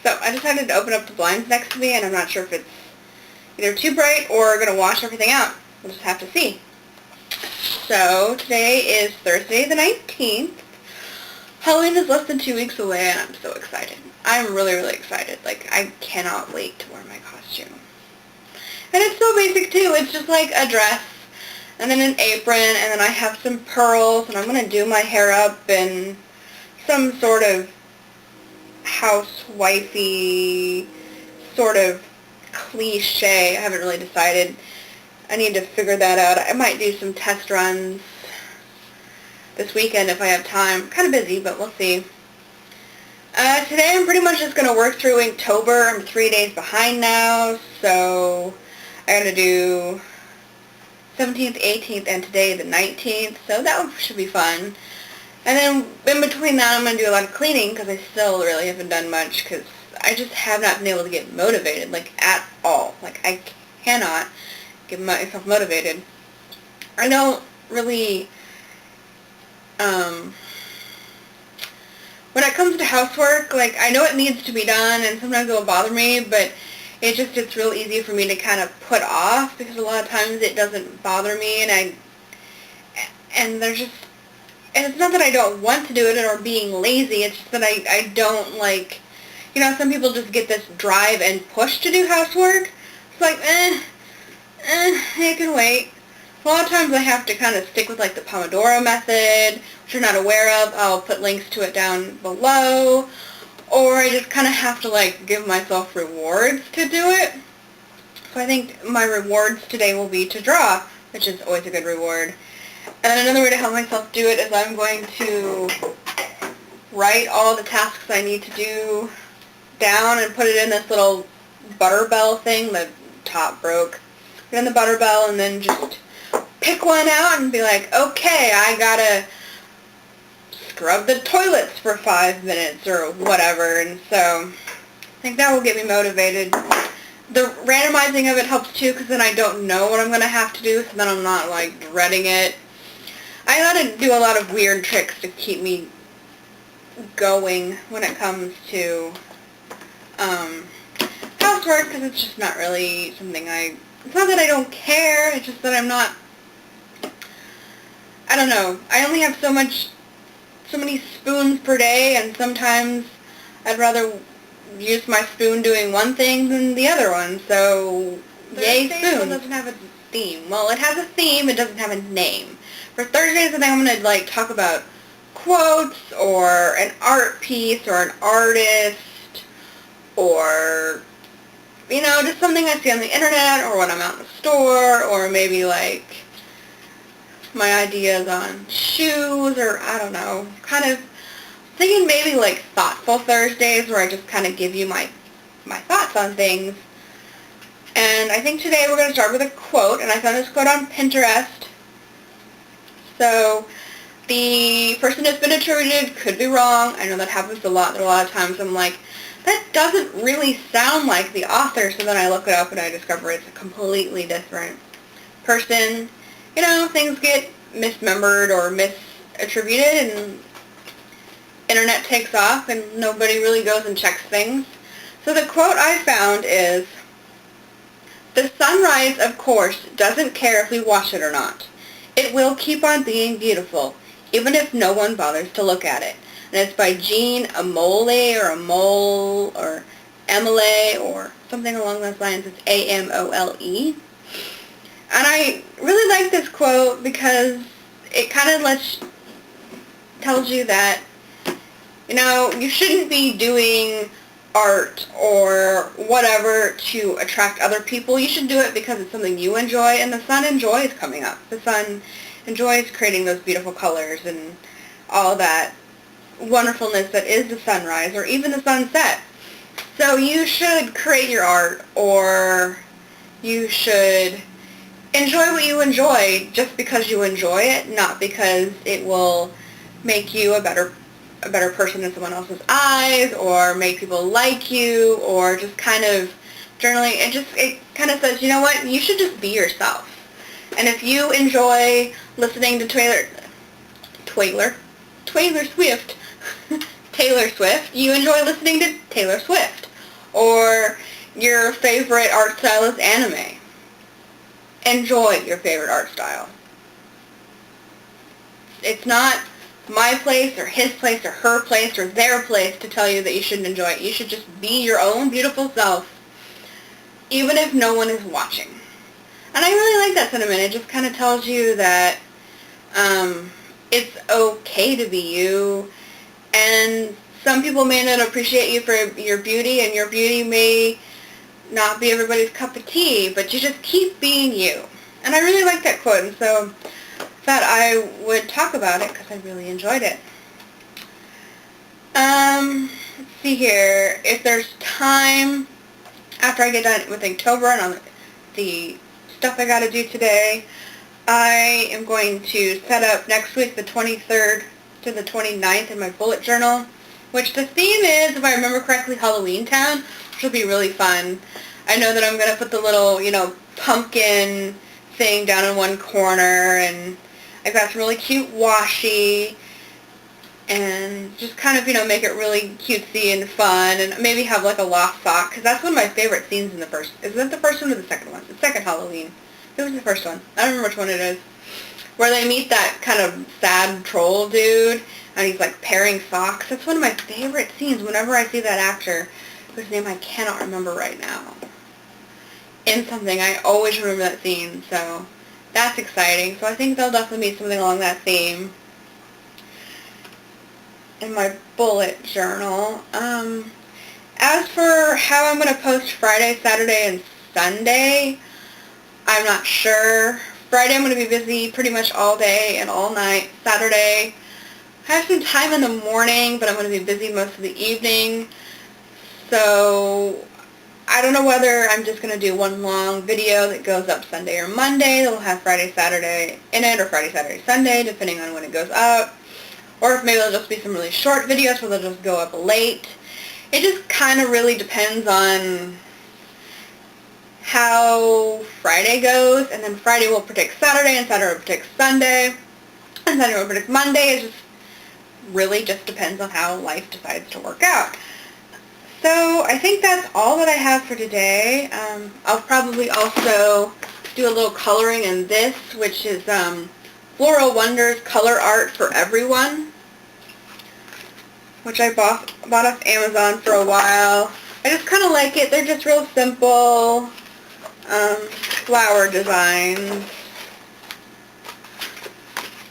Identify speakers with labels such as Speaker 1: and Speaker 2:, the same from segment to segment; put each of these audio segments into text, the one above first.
Speaker 1: So I decided to open up the blinds next to me, and I'm not sure if it's either too bright or going to wash everything out. We'll just have to see. So today is Thursday the 19th. Halloween is less than 2 weeks away, and I'm so excited. I'm really, really excited. Like, I cannot wait to wear my costume. And it's so basic, too. It's just like a dress, and then an apron, and then I have some pearls, and I'm going to do my hair up in some sort of housewifey sort of cliche. I haven't really decided. I need to figure that out. I might do some test runs this weekend if I have time. I'm kind of busy, but we'll see. Today I'm pretty much just going to work through Inktober. I'm 3 days behind now, so I got to do 17th, 18th, and today the 19th, so that should be fun. And then in between that I'm going to do a lot of cleaning because I still really haven't done much because I just have not been able to get motivated, like, at all. Like, I cannot get myself motivated. I don't really, when it comes to housework, like, I know it needs to be done, and sometimes it will bother me, but it's real easy for me to kind of put off, because a lot of times it doesn't bother me, and there's just, and it's not that I don't want to do it or being lazy, it's just that I don't, like, you know, some people just get this drive and push to do housework. It's like, it can wait. A lot of times I have to kind of stick with, like, the Pomodoro method, which you're not aware of. I'll put links to it down below. Or I just kind of have to, like, give myself rewards to do it. So I think my rewards today will be to draw, which is always a good reward. And then another way to help myself do it is I'm going to write all the tasks I need to do down and put it in this little butter bell thing. The top broke. Put in the butter bell and then just pick one out and be like, okay, I gotta scrub the toilets for 5 minutes or whatever. And so I think that will get me motivated. The randomizing of it helps too, because then I don't know what I'm going to have to do, so then I'm not, like, dreading it. I gotta do a lot of weird tricks to keep me going when it comes to housework, because it's just not really something it's not that I don't care, it's just that I'm not, I don't know, I only have so many spoons per day, and sometimes I'd rather use my spoon doing one thing than the other one, so yay spoon. Doesn't have a theme. Well, it has a theme, it doesn't have a name. For Thursdays, I think I'm going to, like, talk about quotes, or an art piece, or an artist, or, you know, just something I see on the internet, or when I'm out in the store, or maybe, like, my ideas on shoes, or, I don't know, kind of thinking maybe, like, thoughtful Thursdays, where I just kind of give you my thoughts on things. And I think today we're going to start with a quote, and I found this quote on Pinterest. So the person that's been attributed could be wrong. I know that happens a lot. There are a lot of times I'm like, that doesn't really sound like the author, so then I look it up and I discover it's a completely different person. You know, things get misremembered or misattributed, and internet takes off and nobody really goes and checks things. So the quote I found is, "The sunrise, of course, doesn't care if we watch it or not. It will keep on being beautiful, even if no one bothers to look at it." And it's by Jean Amole, or Amole, or Emile, or something along those lines. It's Amole. And I really like this quote because it kind of tells you that, you know, you shouldn't be doing art or whatever to attract other people. You should do it because it's something you enjoy, and the sun enjoys coming up. The sun enjoys creating those beautiful colors and all that wonderfulness that is the sunrise or even the sunset. So you should create your art, or you should enjoy what you enjoy just because you enjoy it, not because it will make you a better person in someone else's eyes, or make people like you, or just kind of generally, it kind of says, you know what, you should just be yourself. And if you enjoy listening to Taylor Swift, you enjoy listening to Taylor Swift. or your favorite art style is anime. Enjoy your favorite art style. It's not my place or his place or her place or their place to tell you that you shouldn't enjoy it. You should just be your own beautiful self, even if no one is watching. And I really like that sentiment. It just kind of tells you that it's okay to be you, and some people may not appreciate you for your beauty, and your beauty may not be everybody's cup of tea, but you just keep being you. And I really like that quote, and so thought I would talk about it because I really enjoyed it. Let's see here. If there's time after I get done with Inktober and on the stuff I got to do today, I am going to set up next week the 23rd to the 29th in my bullet journal, which the theme is, if I remember correctly, Halloween Town, which will be really fun. I know that I'm going to put the little, pumpkin thing down in one corner, and I've got some really cute washi, and just kind of, make it really cutesy and fun, and maybe have like a lost sock, because that's one of my favorite scenes in the first. Is that the first one or the second one? The second Halloween. It was the first one. I don't remember which one it is. Where they meet that kind of sad troll dude, and he's like pairing socks. That's one of my favorite scenes whenever I see that actor, whose name I cannot remember right now, in something. I always remember that scene, so that's exciting. So I think there'll definitely be something along that theme in my bullet journal. As for how I'm going to post Friday, Saturday, and Sunday, I'm not sure. Friday I'm going to be busy pretty much all day and all night. Saturday I have some time in the morning, but I'm going to be busy most of the evening. So I don't know whether I'm just going to do one long video that goes up Sunday or Monday that will have Friday, Saturday in it, or Friday, Saturday, Sunday, depending on when it goes up. Or if maybe it'll just be some really short videos where they'll just go up late. It just kind of really depends on how Friday goes, and then Friday will predict Saturday, and Saturday will predict Sunday, and Sunday will predict Monday. It just really just depends on how life decides to work out. So I think that's all that I have for today. I'll probably also do a little coloring in this, which is Floral Wonders Color Art for Everyone, which I bought off Amazon for a while. I just kind of like it. They're just real simple flower designs.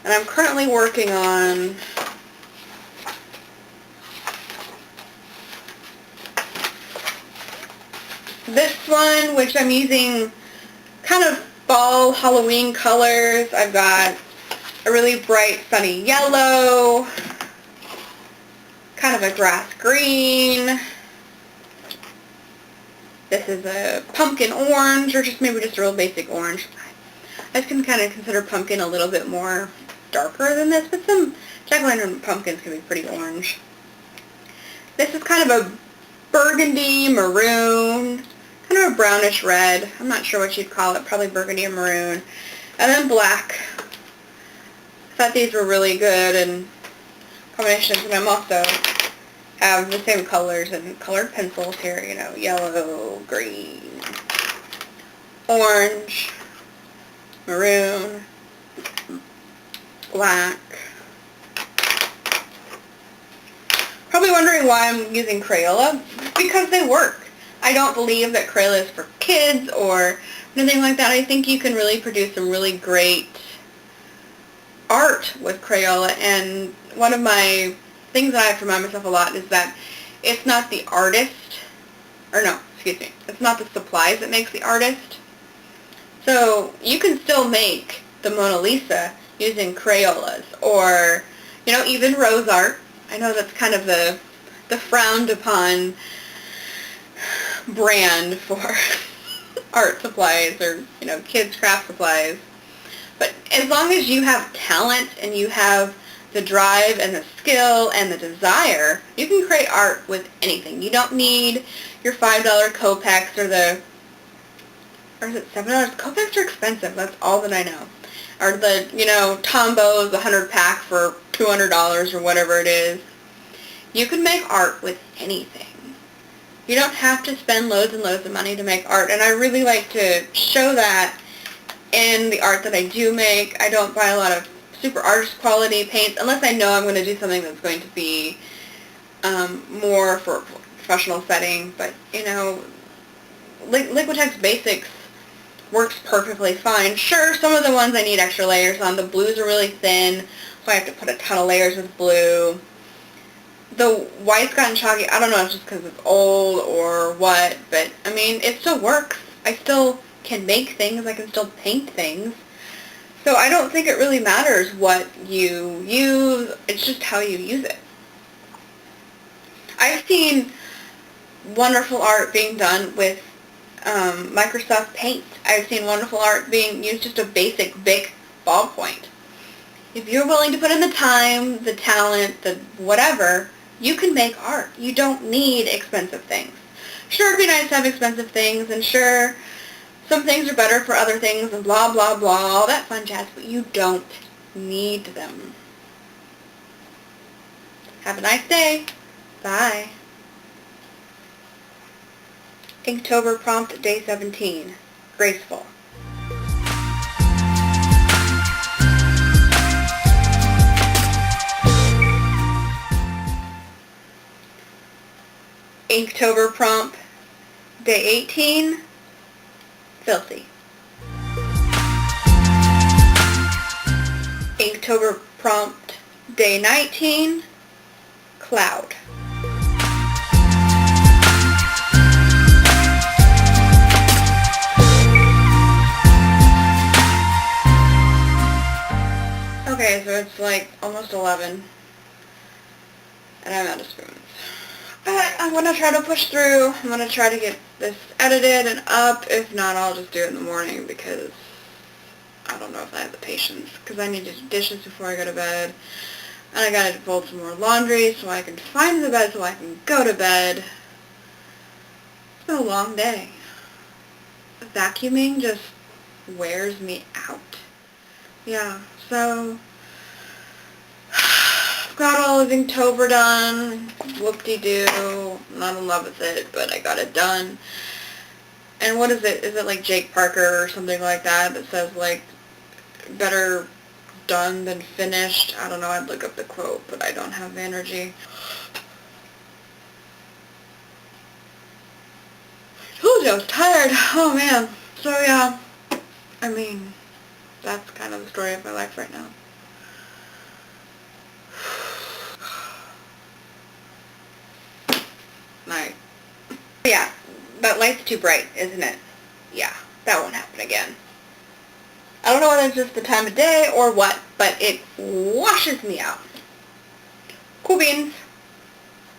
Speaker 1: And I'm currently working on this one, which I'm using kind of fall Halloween colors. I've got a really bright sunny yellow, kind of a grass green. This is a pumpkin orange, or maybe just a real basic orange. I can kind of consider pumpkin a little bit more darker than this, but some jack-o'-lantern pumpkins can be pretty orange. This is kind of a burgundy maroon, kind of a brownish red. I'm not sure what you'd call it, probably burgundy or maroon. And then black. I thought these were really good and combinations, and I'm also have the same colors and colored pencils here, yellow, green, orange, maroon, black. Probably wondering why I'm using Crayola. Because they work. I don't believe that Crayola is for kids or anything like that. I think you can really produce some really great art with Crayola, and one of my things that I have to remind myself a lot is that it's not the artist, it's not the supplies that makes the artist. So you can still make the Mona Lisa using Crayolas, or, even rose art. I know that's kind of the frowned upon brand for art supplies or, kids' craft supplies. But as long as you have talent and you have the drive and the skill and the desire, you can create art with anything. You don't need your $5 Copex or is it $7? Copex are expensive. That's all that I know. Or the, Tombow, the 100 pack for $200 or whatever it is. You can make art with anything. You don't have to spend loads and loads of money to make art, and I really like to show that in the art that I do make. I don't buy a lot of super artist quality paints unless I know I'm going to do something that's going to be more for a professional setting, but you know, Liquitex Basics works perfectly fine. Sure, some of the ones I need extra layers on. The blues are really thin, so I have to put a ton of layers with blue. The white's gotten chalky. I don't know if it's just because it's old or what, but I mean, it still works. I still can make things. I can still paint things. So I don't think it really matters what you use. It's just how you use it. I've seen wonderful art being done with Microsoft Paint. I've seen wonderful art being used just a basic Bic ballpoint. If you're willing to put in the time, the talent, the whatever, you can make art. You don't need expensive things. Sure, it'd be nice to have expensive things, and sure, some things are better for other things, and blah, blah, blah, all that fun jazz, but you don't need them. Have a nice day. Bye. Inktober prompt day 17. Graceful. Inktober prompt day 18. Filthy. Inktober prompt day 19. Cloud. Okay, so it's like almost 11, and I'm out of spoons. But I'm going to try to push through. I'm going to try to get this edited and up. If not, I'll just do it in the morning because I don't know if I have the patience. Because I need to do dishes before I go to bed. And I got to fold some more laundry so I can find the bed so I can go to bed. It's been a long day. Vacuuming just wears me out. Yeah, so I've got all of Inktober done. Whoop-de-doo. Not in love with it, but I got it done. And what is it? Is it like Jake Parker or something like that that says like better done than finished? I don't know. I'd look up the quote, but I don't have the energy. I told you I was tired. Oh man. So yeah, I mean, that's kind of the story of my life right now. Night. Yeah, that light's too bright, isn't it? Yeah, that won't happen again. I don't know whether it's just the time of day or what, but it washes me out. Cool beans.